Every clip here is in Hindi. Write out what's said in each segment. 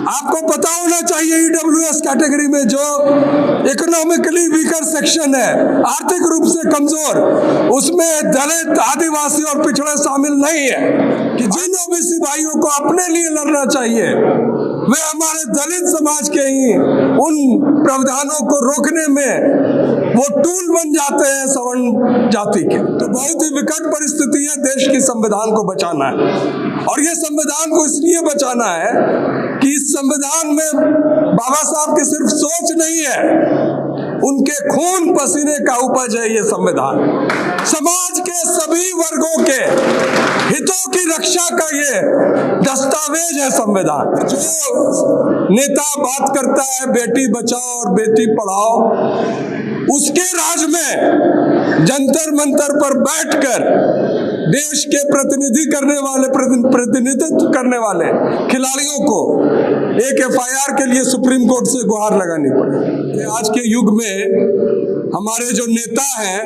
आपको पता होना चाहिए ईडब्ल्यूएस कैटेगरी में जो इकोनॉमिकली वीकर सेक्शन है, आर्थिक रूप से कमजोर, उसमें दलित, आदिवासी और पिछड़े शामिल नहीं है कि जिन ओबीसी भाइयों को अपने लिए लड़ना चाहिए वे हमारे दलित समाज के ही उन प्रावधानों को रोकने में वो टूल बन जाते हैं सवर्ण जाति के। तो बहुत ही विकट परिस्थिति है, देश की संविधान को बचाना है और ये संविधान को इसलिए बचाना है कि इस संविधान में बाबा साहब की सिर्फ सोच नहीं है, उनके खून पसीने का उपज है ये संविधान। समाज के सभी वर्गों के हितों की रक्षा का ये दस्तावेज है संविधान। जो नेता बात करता है बेटी बचाओ और बेटी पढ़ाओ, उसके राज में जंतर मंतर पर बैठकर देश के प्रतिनिधित्व करने वाले खिलाड़ियों को एक एफआईआर के लिए सुप्रीम कोर्ट से गुहार लगानी पड़ी। आज के युग में हमारे जो नेता हैं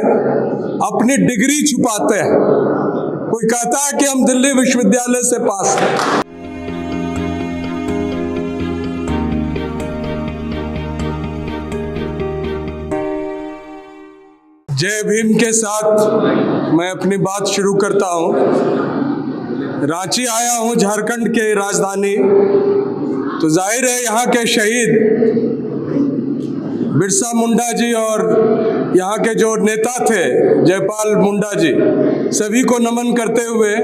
अपनी डिग्री छुपाते हैं। कोई कहता है कि हम दिल्ली विश्वविद्यालय से पास हैं। जय भीम के साथ मैं अपनी बात शुरू करता हूं। रांची आया हूं, झारखंड के राजधानी, तो जाहिर है यहाँ के शहीद बिरसा मुंडा जी और यहाँ के जो नेता थे जयपाल मुंडा जी, सभी को नमन करते हुए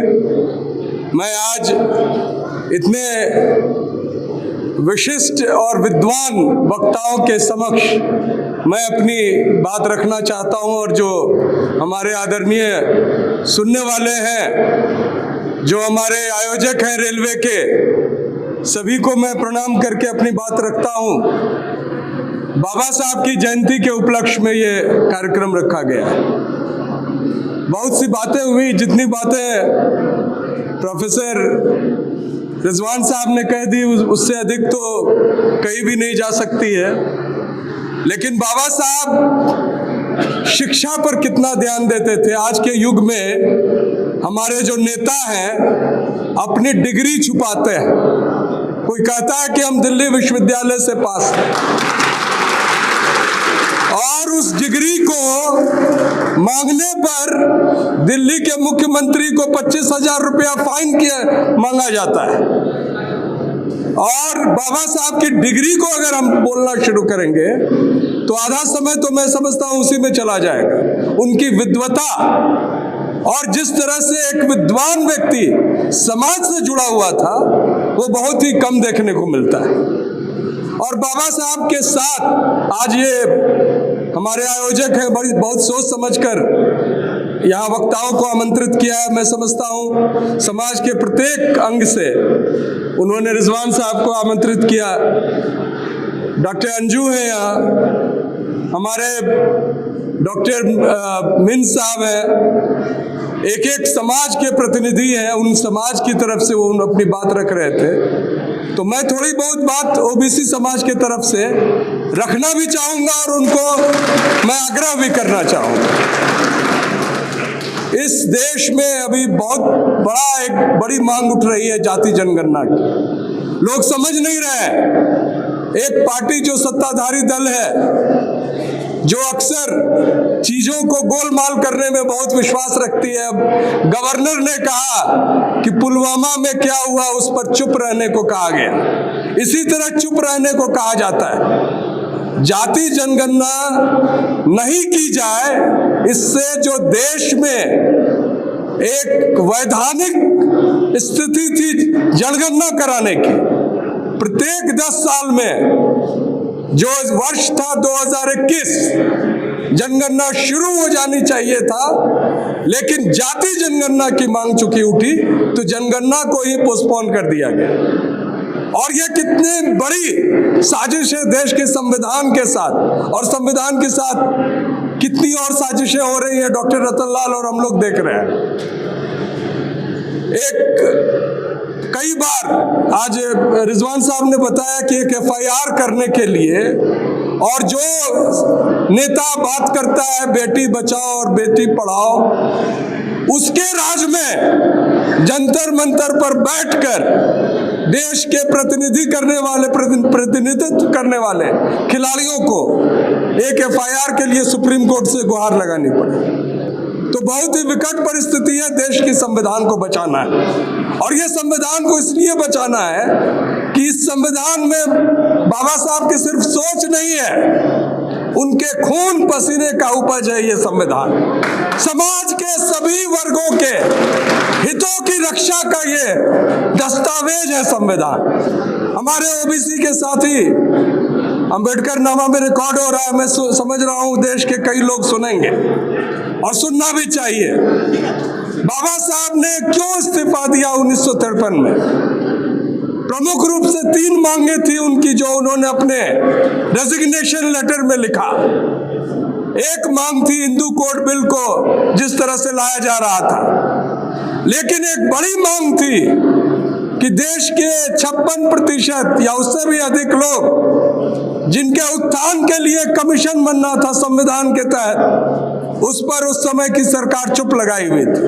मैं आज इतने विशिष्ट और विद्वान वक्ताओं के समक्ष मैं अपनी बात रखना चाहता हूं और जो हमारे आदरणीय सुनने वाले हैं, जो हमारे आयोजक हैं रेलवे के, सभी को मैं प्रणाम करके अपनी बात रखता हूं। बाबा साहब की जयंती के उपलक्ष्य में ये कार्यक्रम रखा गया है। बहुत सी बातें हुई, जितनी बातें प्रोफेसर रिजवान साहब ने कह दी उससे अधिक तो कहीं भी नहीं जा सकती है। लेकिन बाबा साहब शिक्षा पर कितना ध्यान देते थे। आज के युग में हमारे जो नेता हैं अपनी डिग्री छुपाते हैं। कोई कहता है कि हम दिल्ली विश्वविद्यालय से पास हैं और उस डिग्री को मांगने पर दिल्ली के मुख्यमंत्री को 25,000 रुपया फाइन मांगा जाता है। और बाबा साहब की डिग्री को अगर हम बोलना शुरू करेंगे तो आधा समय तो मैं समझता हूं उसी में चला जाएगा। उनकी विद्वता और जिस तरह से एक विद्वान व्यक्ति समाज से जुड़ा हुआ था वो बहुत ही कम देखने को मिलता है। और बाबा साहब के साथ आज ये हमारे आयोजक हैं बहुत सोच समझकर यहाँ वक्ताओं को आमंत्रित किया है। मैं समझता हूँ समाज के प्रत्येक अंग से उन्होंने रिजवान साहब को आमंत्रित किया। डॉक्टर अंजू है यहाँ, हमारे डॉक्टर मिन साहब हैं, एक एक समाज के प्रतिनिधि हैं, उन समाज की तरफ से वो अपनी बात रख रहे थे। तो मैं थोड़ी बहुत बात ओबीसी समाज के तरफ से रखना भी चाहूँगा और उनको मैं आग्रह भी करना चाहूँगा। इस देश में अभी बहुत एक बड़ी मांग उठ रही है जाति जनगणना की। लोग समझ नहीं रहे। एक पार्टी जो सत्ताधारी दल है, जो अक्सर चीजों को गोलमाल करने में बहुत विश्वास रखती है। गवर्नर ने कहा कि पुलवामा में क्या हुआ उस पर चुप रहने को कहा गया, इसी तरह चुप रहने को कहा जाता है। जाति जनगणना नहीं की जाए, इससे जो देश में एक वैधानिक स्थिति थी जनगणना कराने की, प्रत्येक 10 साल में जो वर्ष था 2021 जनगणना शुरू हो जानी चाहिए था, लेकिन जाति जनगणना की मांग चूंकि उठी तो जनगणना को ही पोस्टपोन कर दिया गया। और यह कितनी बड़ी साजिश है देश के संविधान के साथ, और संविधान के साथ कितनी और साजिशें हो रही है डॉक्टर रतनलाल और हम लोग देख रहे हैं। कई बार आज रिजवान साहब ने बताया कि एक एफआईआर करने के लिए, और जो नेता बात करता है बेटी बचाओ और बेटी पढ़ाओ, उसके राज में जंतर मंतर पर बैठकर देश के प्रतिनिधित्व करने वाले खिलाड़ियों को एक एफआईआर के लिए सुप्रीम कोर्ट से गुहार लगानी पड़ी। तो बहुत ही विकट परिस्थिति है, देश की संविधान को बचाना है। और ये संविधान को इसलिए बचाना है कि इस संविधान में बाबा साहब की सिर्फ सोच नहीं है, उनके खून पसीने का उपज है ये संविधान। समाज के सभी वर्गों के हितों की रक्षा का ये दस्तावेज है संविधान। हमारे ओबीसी के साथी अंबेडकर नामा में रिकॉर्ड हो रहा है, मैं समझ रहा हूं देश के कई लोग सुनेंगे और सुनना भी चाहिए। बाबा साहब ने क्यों इस्तीफा दिया 1953 में? प्रमुख रूप से 3 मांगे थी उनकी, जो उन्होंने अपने रेजिग्नेशन लेटर में लिखा। एक मांग थी हिंदू कोड बिल को जिस तरह से लाया जा रहा था, लेकिन एक बड़ी मांग थी कि देश के 56% या उससे भी अधिक लोग जिनके उत्थान के लिए कमीशन बनना था संविधान के तहत, उस पर उस समय की सरकार चुप लगाई हुई थी।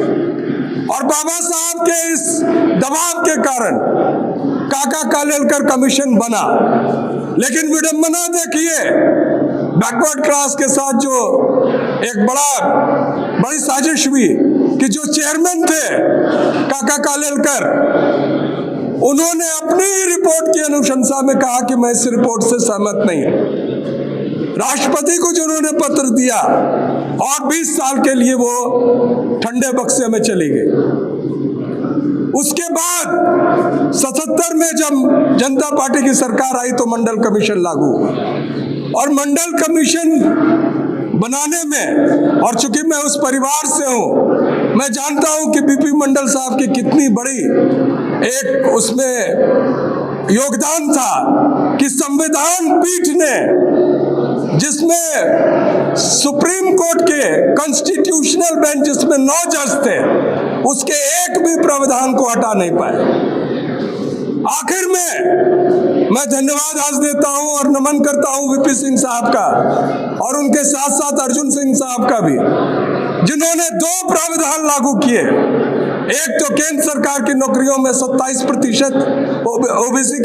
और बाबा साहब के इस दबाव के कारण काका कालेलकर कमीशन बना। लेकिन विडंबना देखिए, बैकवर्ड क्लास के साथ जो एक बड़ी साजिश हुई कि जो चेयरमैन थे काका कालेलकर, उन्होंने अपनी रिपोर्ट की अनुशंसा में कहा कि मैं इस रिपोर्ट से सहमत नहीं हूं। राष्ट्रपति को जिन्होंने पत्र दिया और 20 साल के लिए वो ठंडे बक्से में चली गई। उसके बाद 77 में जब जनता पार्टी की सरकार आई तो मंडल कमीशन लागू हुआ। और मंडल कमीशन बनाने में, और चूंकि मैं उस परिवार से हूं, मैं जानता हूं कि बीपी मंडल साहब की कितनी बड़ी एक उसमें योगदान था कि संविधान पीठ ने, जिसमें सुप्रीम कोर्ट के कॉन्स्टिट्यूशनल बेंच जिसमें 9 जज थे, उसके एक भी प्रावधान को हटा नहीं पाए। आखिर में मैं धन्यवाद आज देता हूं और नमन करता हूं वीपी सिंह साहब का और उनके साथ साथ अर्जुन सिंह साहब का भी, जिन्होंने 2 प्रावधान लागू किए। एक तो केंद्र सरकार की नौकरियों में 27% ओबीसी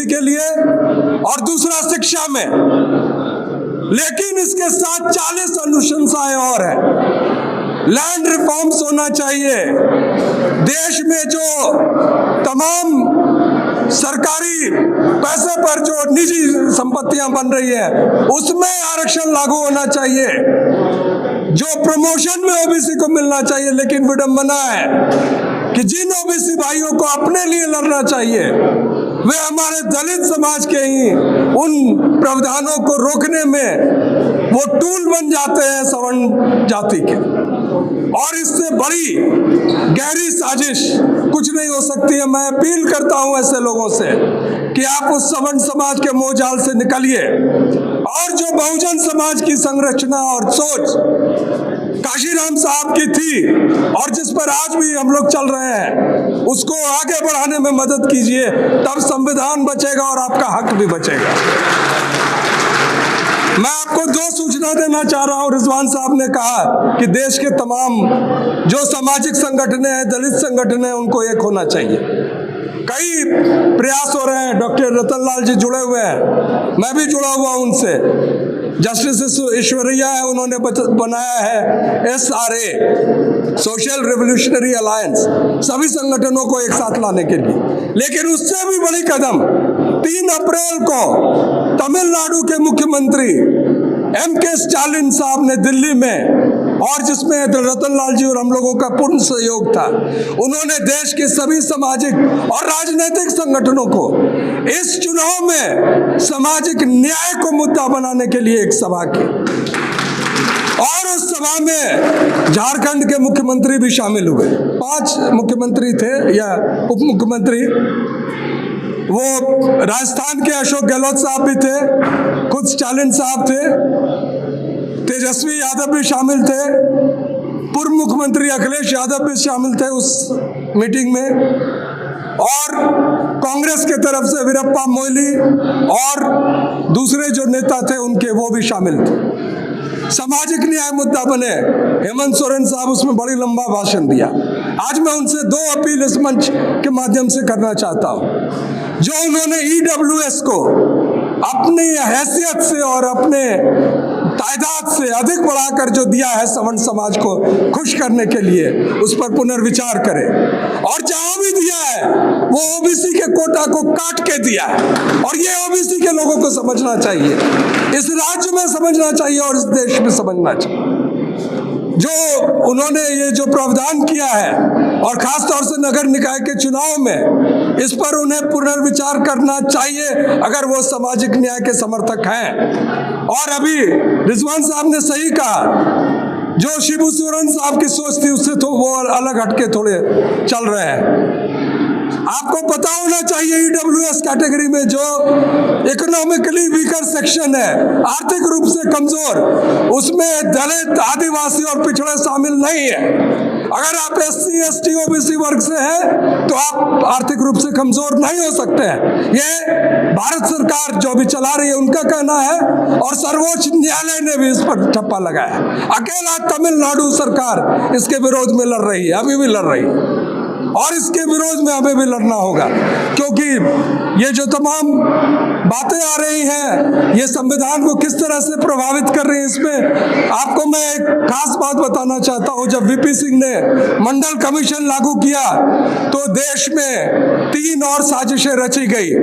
के लिए, और दूसरा शिक्षा में। लेकिन इसके साथ 40 अनुशंसाएं और हैं। लैंड रिफॉर्म्स होना चाहिए। देश में जो तमाम सरकारी पैसे पर जो निजी संपत्तियां बन रही है, उसमें आरक्षण लागू होना चाहिए। जो प्रमोशन में ओबीसी को मिलना चाहिए। लेकिन विडंबना है कि जिन ओबीसी भाइयों को अपने लिए लड़ना चाहिए, वे हमारे दलित समाज के ही उन प्रावधानों को रोकने में वो टूल बन जाते हैं सवर्ण जाति के। और इससे बड़ी गहरी साजिश कुछ नहीं हो सकती है। मैं अपील करता हूं ऐसे लोगों से कि आप उस सवर्ण समाज के मोहजाल से निकलिए और जो बहुजन समाज की संरचना और सोच काशीराम साहब की थी और जिस पर आज भी हम लोग चल रहे हैं, उसको आगे बढ़ाने में मदद कीजिए। तब संविधान बचेगा और आपका हक भी बचेगा। मैं आपको 2 सूचना देना चाह रहा हूं। रिजवान साहब ने कहा कि देश के तमाम जो सामाजिक संगठन हैं, दलित संगठन हैं, उनको एक होना चाहिए। कई प्रयास हो रहे हैं। डॉक्टर रतन लाल जी जुड़े हुए हैं, मैं भी जुड़ा हुआ हूं उनसे। जस्टिस ईश्वरैया है, उन्होंने बनाया है SRA, सोशल रेवोल्यूशनरी अलायंस, सभी संगठनों को एक साथ लाने के लिए। लेकिन उससे भी बड़ी कदम 3 अप्रैल को तमिलनाडु के मुख्यमंत्री MK स्टालिन साहब ने दिल्ली में, और जिसमें रतन लाल जी और हम लोगों का पूर्ण सहयोग था, उन्होंने देश के सभी सामाजिक और राजनीतिक संगठनों को इस चुनाव में सामाजिक न्याय को मुद्दा बनाने के लिए एक सभा की। और उस सभा में झारखंड के मुख्यमंत्री भी शामिल हुए। 5 मुख्यमंत्री थे या उप मुख्यमंत्री। वो राजस्थान के अशोक गहलोत साहब भी थे, खुद स्टालिन साहब थे, तेजस्वी यादव भी शामिल थे, पूर्व मुख्यमंत्री अखिलेश यादव भी शामिल थे उस मीटिंग में, और कांग्रेस के तरफ से वीरप्पा मोइली और दूसरे जो नेता थे उनके, वो भी शामिल थे। सामाजिक न्याय मुद्दा बने। हेमंत सोरेन साहब उसमें बड़ी लंबा भाषण दिया। आज मैं उनसे 2 अपील इस मंच के माध्यम से करना चाहता हूं। जो उन्होंने ईडब्ल्यूएस को अपनी हैसियत से और अपने तादाद से अधिक बढ़ाकर जो दिया है सवर्ण समाज को खुश करने के लिए, उस पर पुनर्विचार करें। और जहां भी दिया है वो ओबीसी के कोटा को काट के दिया है, और ये ओबीसी के लोगों को समझना चाहिए, इस राज्य में समझना चाहिए और इस देश में समझना चाहिए। जो उन्होंने ये जो प्रावधान किया है, और खास तौर से नगर निकाय के चुनाव में, इस पर उन्हें पुनर्विचार करना चाहिए अगर वो सामाजिक न्याय के समर्थक हैं। और अभी रिजवान साहब ने सही कहा, जो शिबू सोरेन साहब की सोच थी उससे तो वो अलग हटके थोड़े चल रहे हैं। आपको पता होना चाहिए ईडब्ल्यूएस कैटेगरी में जो इकोनॉमिकली वीकर सेक्शन है, आर्थिक रूप से कमजोर, उसमें दलित, आदिवासी और पिछड़े शामिल नहीं है। अगर आप एससी, एसटी, ओबीसी वर्ग से हैं तो आप आर्थिक रूप से कमजोर नहीं हो सकते हैं। ये भारत सरकार जो भी चला रही है उनका कहना है, और सर्वोच्च न्यायालय ने भी इस पर ठप्पा लगाया। अकेला तमिलनाडु सरकार इसके विरोध में लड़ रही है, अभी भी लड़ रही है, और इसके विरोध में हमें भी लड़ना होगा, क्योंकि ये जो तमाम बातें आ रही हैं ये संविधान को किस तरह से प्रभावित कर रही है। इसमें आपको मैं एक खास बात बताना चाहता हूं। जब वीपी सिंह ने मंडल कमीशन लागू किया तो देश में 3 और साजिशें रची गई।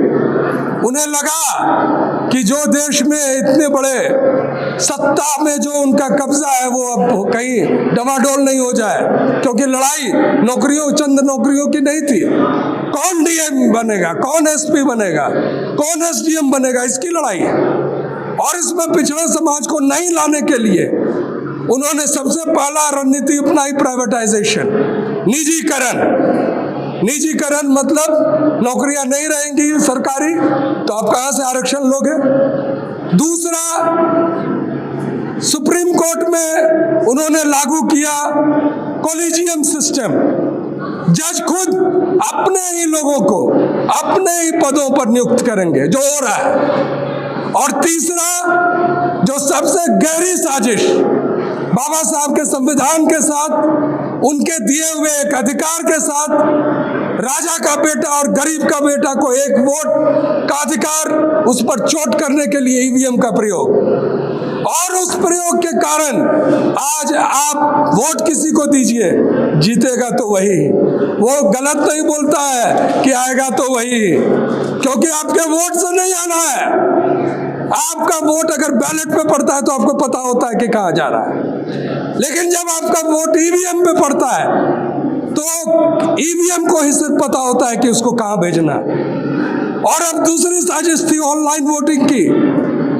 उन्हें लगा कि जो देश में इतने बड़े सत्ता में जो उनका कब्जा है वो अब कहीं डमाडोल नहीं हो जाए, क्योंकि लड़ाई नौकरियों, चंद नौकरियों की नहीं थी। कौन डीएम बनेगा, कौन एसपी बनेगा, कौन एसडीएम बनेगा, इसकी लड़ाई है। और इसमें पिछड़े समाज को नहीं लाने के लिए उन्होंने सबसे पहला रणनीति अपनाई प्राइवेटाइजेशन, निजीकरण। निजीकरण मतलब नौकरियां नहीं रहेंगी सरकारी तो आप कहां से आरक्षण लोगे। दूसरा, सुप्रीम कोर्ट में उन्होंने लागू किया कॉलेजियम सिस्टम, जज खुद अपने ही लोगों को अपने ही पदों पर नियुक्त करेंगे, जो हो रहा है। और तीसरा, जो सबसे गहरी साजिश, बाबा साहब के संविधान के साथ, उनके दिए हुए एक अधिकार के साथ, राजा का बेटा और गरीब का बेटा को एक वोट का अधिकार, उस पर चोट करने के लिए ईवीएम का प्रयोग। और उस प्रयोग के कारण आज आप वोट किसी को दीजिए, जीतेगा तो वही, वो गलत नहीं बोलता है कि आएगा तो वही, क्योंकि आपके वोट से नहीं आना है। आपका वोट अगर बैलेट पे पड़ता है तो आपको पता होता है कि कहाँ जा रहा है, लेकिन जब आपका वोट ईवीएम पे पड़ता है तो ईवीएम को ही सिर्फ पता होता है कि उसको कहाँ भेजना है। और अब दूसरी साजिश थी ऑनलाइन वोटिंग की,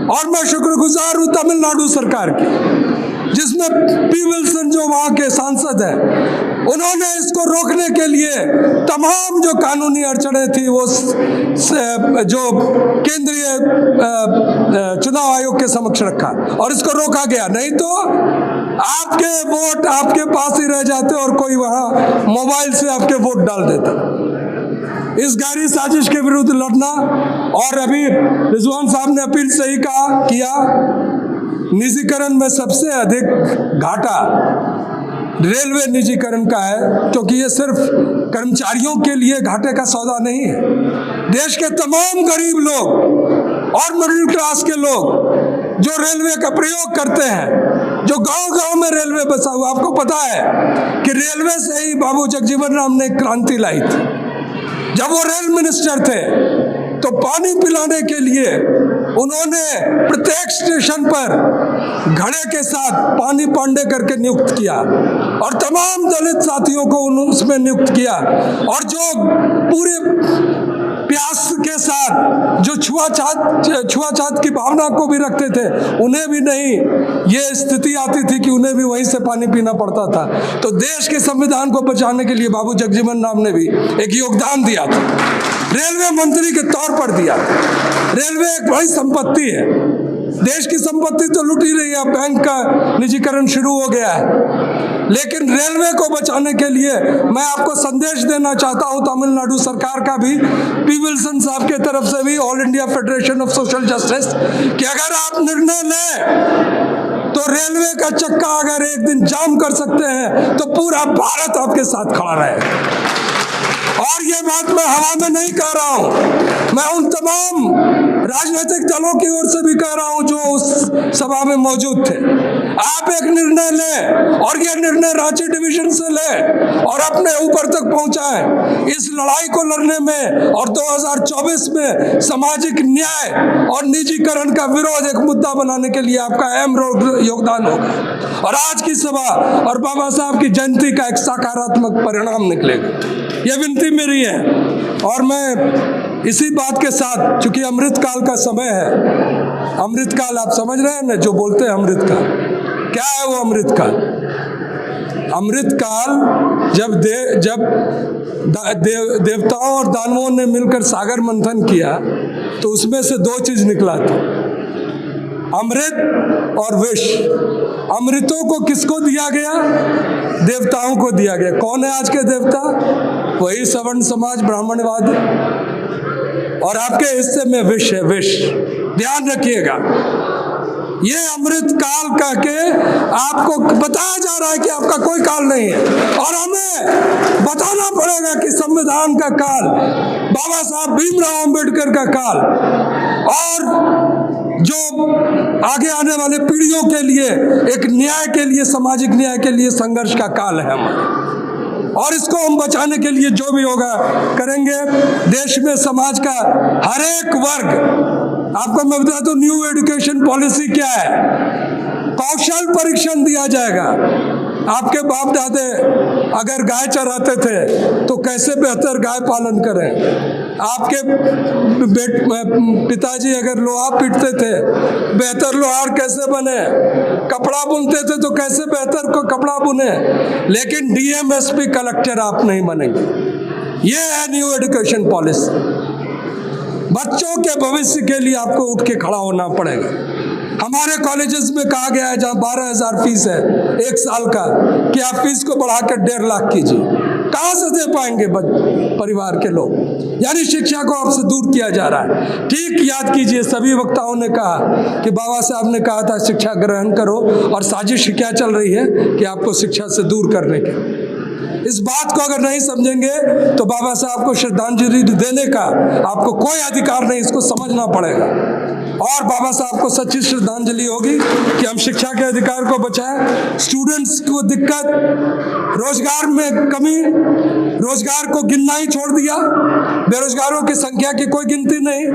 और मैं शुक्रगुजार हूँ तमिलनाडु सरकार की, जिसमें पी विल्सन जो वहाँ के सांसद हैं, उन्होंने इसको रोकने के लिए तमाम जो कानूनी अड़चनें थी वो जो केंद्रीय चुनाव आयोग के समक्ष रखा और इसको रोका गया। नहीं तो आपके वोट आपके पास ही रह जाते और कोई वहाँ मोबाइल से आपके वोट डाल देता। इस गहरी साजिश के विरुद्ध लड़ना। और अभी रिजवान साहब ने अपील सही किया, निजीकरण में सबसे अधिक घाटा रेलवे निजीकरण का है, क्योंकि ये सिर्फ कर्मचारियों के लिए घाटे का सौदा नहीं है। देश के तमाम गरीब लोग और मिडिल क्लास के लोग जो रेलवे का प्रयोग करते हैं, जो गांव-गांव में रेलवे बसा हुआ, आपको पता है कि रेलवे से ही बाबू जगजीवन राम ने क्रांति लाई थी। जब वो रेल मिनिस्टर थे तो पानी पिलाने के लिए उन्होंने प्रत्येक स्टेशन पर घड़े के साथ पानी पांडे करके नियुक्त किया और तमाम दलित साथियों को उसमें नियुक्त किया। और जो पूरे प्यास के साथ जो छुआछात की भावना को भी रखते थे, उन्हें भी नहीं ये स्थिति आती थी कि उन्हें भी वहीं से पानी पीना पड़ता था। तो देश के संविधान को बचाने के लिए बाबू जगजीवन राम ने भी एक योगदान दिया था, रेलवे मंत्री के तौर पर दिया। रेलवे एक बड़ी संपत्ति है, देश की संपत्ति तो लूट ही रही है, बैंक का निजीकरण शुरू हो गया है, लेकिन रेलवे को बचाने के लिए मैं आपको संदेश देना चाहता हूं, तमिलनाडु सरकार का भी, पी विल्सन साहब के तरफ से भी, all India federation of social justice, कि अगर आप निर्णय लें तो रेलवे रेलवे का चक्का अगर एक दिन जाम कर सकते हैं तो पूरा भारत आपके साथ खड़ा रहेगा। और ये बात मैं हवा में नहीं कह रहा हूं, मैं उन तमाम राजनीतिक दलों की ओर से भी कह रहा हूं जो उस सभा में मौजूद थे। आप एक निर्णय लें और ये निर्णय रांची डिवीजन से लें और अपने ऊपर तक पहुंचाएं। इस लड़ाई को लड़ने में और 2024 में सामाजिक न्याय और निजीकरण का विरोध एक मुद्दा बनाने के लिए आपका अहम योगदान होगा और आज की सभा और बाबा साहब की जयंती का एक सकारात्मक परिणाम निकलेगा। ये विनती मेरी है। और मैं इसी बात के साथ, चूंकि अमृतकाल का समय है, अमृतकाल आप समझ रहे हैं ना, जो बोलते हैं अमृतकाल, क्या है वो अमृतकाल? अमृतकाल जब देवताओं और दानवों ने मिलकर सागर मंथन किया तो उसमें से दो चीज निकला था, अमृत और विष। अमृतों को किसको दिया गया? देवताओं को दिया गया। कौन है आज के देवता? वही सवर्ण समाज, ब्राह्मणवाद। और आपके हिस्से में विष है, विष। ध्यान रखिएगा, ये अमृत काल कह के आपको बताया जा रहा है कि आपका कोई काल नहीं है और हमें बताना पड़ेगा कि संविधान का काल, बाबा साहब भीमराव अंबेडकर का काल और जो आगे आने वाले पीढ़ियों के लिए एक न्याय के लिए, सामाजिक न्याय के लिए संघर्ष का काल है हमारा। और इसको हम बचाने के लिए जो भी होगा करेंगे। देश में समाज का हर एक वर्ग, आपको मैं बता दूं न्यू एजुकेशन पॉलिसी क्या है, कौशल परीक्षण दिया जाएगा। आपके बाप दादे अगर गाय चराते थे तो कैसे बेहतर गाय पालन करें, आपके पिताजी अगर लोहा पीटते थे बेहतर लोहार कैसे बने, कपड़ा बुनते थे तो कैसे बेहतर को कपड़ा बुने। लेकिन डीएम एसपी कलेक्टर आप नहीं बनेंगे। ये है न्यू एजुकेशन पॉलिसी। बच्चों के भविष्य के लिए आपको उठ के खड़ा होना पड़ेगा। हमारे कॉलेजेस में कहा गया है जहाँ 12,000 फीस है एक साल का, कि आप फीस को बढ़ाकर 1.5 लाख कीजिए। कहाँ से दे पाएंगे परिवार के लोग? यानी शिक्षा को आपसे दूर किया जा रहा है। ठीक याद कीजिए, सभी वक्ताओं ने कहा कि बाबा साहब ने कहा था शिक्षा ग्रहण करो, और साजिश क्या चल रही है कि आपको शिक्षा से दूर करने की। इस बात को अगर नहीं समझेंगे तो बाबा साहब को श्रद्धांजलि देने का आपको कोई अधिकार नहीं, इसको समझना पड़ेगा। और बाबा साहब को सच्ची श्रद्धांजलि होगी कि हम शिक्षा के अधिकार को बचाएं। स्टूडेंट्स को दिक्कत, रोजगार में कमी, रोजगार को गिनना ही छोड़ दिया, बेरोजगारों की संख्या की कोई गिनती नहीं।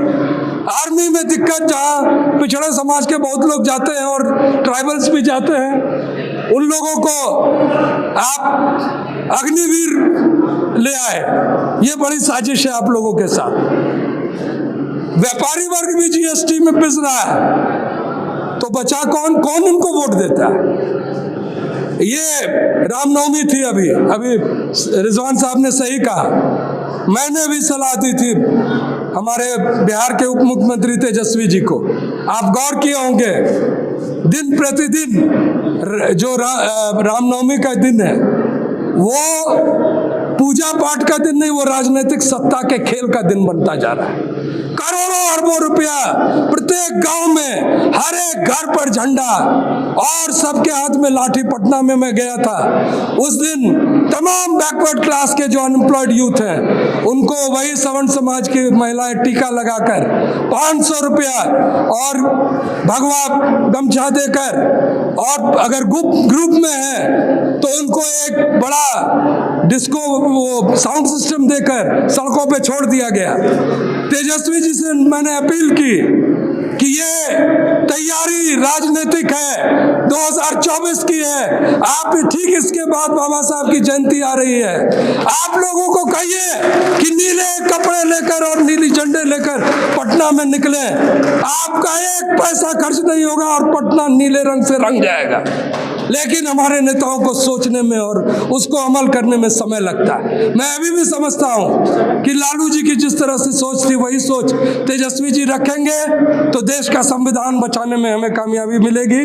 आर्मी में दिक्कत, जहाँ पिछड़े समाज के बहुत लोग जाते हैं और ट्राइबल्स भी जाते हैं, उन लोगों को आप अग्निवीर ले आए। ये बड़ी साजिश है आप लोगों के साथ। व्यापारी वर्ग भी जीएसटी में पिस रहा है, तो बचा कौन? कौन इनको वोट देता है? ये रामनवमी थी, अभी रिजवान साहब ने सही कहा। मैंने भी सलाह दी थी हमारे बिहार के उप मुख्यमंत्री तेजस्वी जी को। आप गौर किए होंगे, दिन प्रतिदिन जो रामनवमी का दिन है वो पूजा पाठ का दिन नहीं, वो राजनीतिक सत्ता के खेल का दिन बनता जा रहा है। करोड़ों अरबों रुपया प्रत्येक गांव में, हर एक घर पर झंडा और सबके हाथ में लाठी। पटना में मैं गया था, उस दिन तमाम बैकवर्ड क्लास के जो अनएम्प्लॉयड यूथ हैं उनको वही सवर्ण समाज की महिलाएं टीका लगाकर 500 रुपया और भगवा गमछा देकर, और अगर ग्रुप में है तो उनको एक बड़ा डिस्को वो साउंड सिस्टम देकर सड़कों पे छोड़ दिया गया। तेजस्वी जी से मैंने अपील की कि ये तैयारी राजनीतिक है, 2024 की है। आप ठीक इसके बाद बाबा साहब की जयंती आ रही है, आप लोगों को कहिए कि नीले कपड़े लेकर और नीली झंडे लेकर पटना में निकले। आपका एक पैसा खर्च नहीं होगा और पटना नीले रंग से रंग जाएगा। लेकिन हमारे नेताओं को सोचने में और उसको अमल करने में समय लगता है। मैं अभी भी समझता हूं कि लालू जी की जिस तरह से सोच थी वही सोच तेजस्वी जी रखेंगे तो देश का संविधान बचाने में हमें कामयाबी मिलेगी।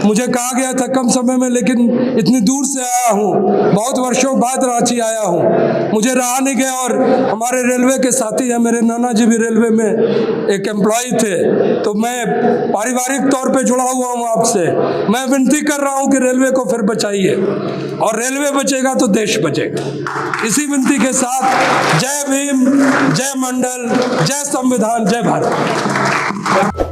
मुझे कहा गया था कम समय में, लेकिन इतनी दूर से आया हूं, बहुत वर्षों बाद रांची आया हूं, मुझे रहा नहीं गया। और हमारे रेलवे के साथी हैं, मेरे नाना जी भी रेलवे में एक एम्प्लॉय थे, तो मैं पारिवारिक तौर पे जुड़ा हुआ हूं आपसे। मैं विनती कर रहा हूं कि रेलवे को फिर बचाइए, और रेलवे बचेगा तो देश बचेगा। इसी विनती के साथ जय भीम, जय मंडल, जय संविधान, जय भारत।